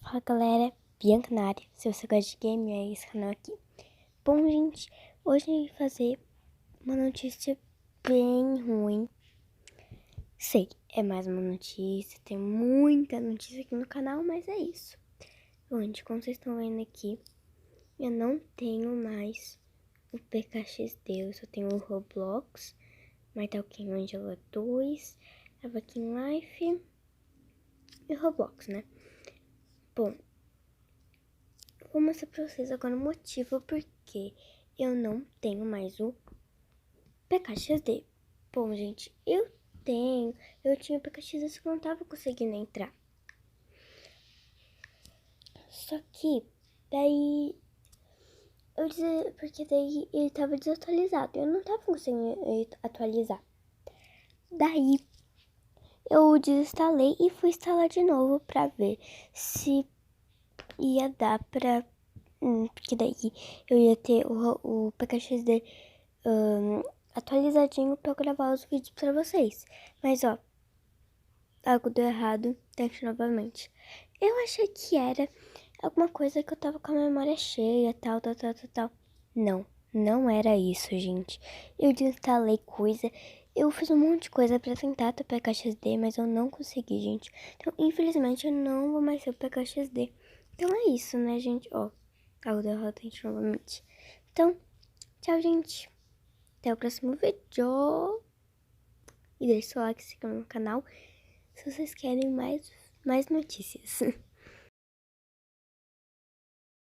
Fala galera, Bianca na área. Se você gosta de game, é esse canal aqui. Bom, gente, hoje a gente vai fazer uma notícia bem ruim. Sei, é mais uma notícia, tem muita notícia aqui no canal, mas é isso. Bom, gente, como vocês estão vendo aqui, eu não tenho mais o PKXD, eu só tenho o Roblox, Mortal Kombat Angela 2, Avakin Life e o Roblox, né? Bom, vou mostrar pra vocês agora o motivo porque eu não tenho mais o PKXD. Bom, gente, eu tinha o PKXD, só que eu não tava conseguindo entrar. Só que, daí, porque daí ele tava desatualizado, eu não tava conseguindo atualizar. Daí, eu desinstalei e fui instalar de novo pra ver se ia dar pra... porque daí eu ia ter o PKXD atualizadinho pra eu gravar os vídeos pra vocês. Mas ó, algo deu errado, tente novamente. Eu achei que era alguma coisa que eu tava com a memória cheia, tal. Não, não era isso, gente. Eu desinstalei coisa, eu fiz um monte de coisa pra tentar ter o PKXD, mas eu não consegui, gente. Então, infelizmente, eu não vou mais ter o PKXD. Então é isso, né, gente? Ó, algo deu errado, tente novamente. Então, tchau, gente. Até o próximo vídeo. E deixe seu like, se inscreva no canal se vocês querem mais notícias.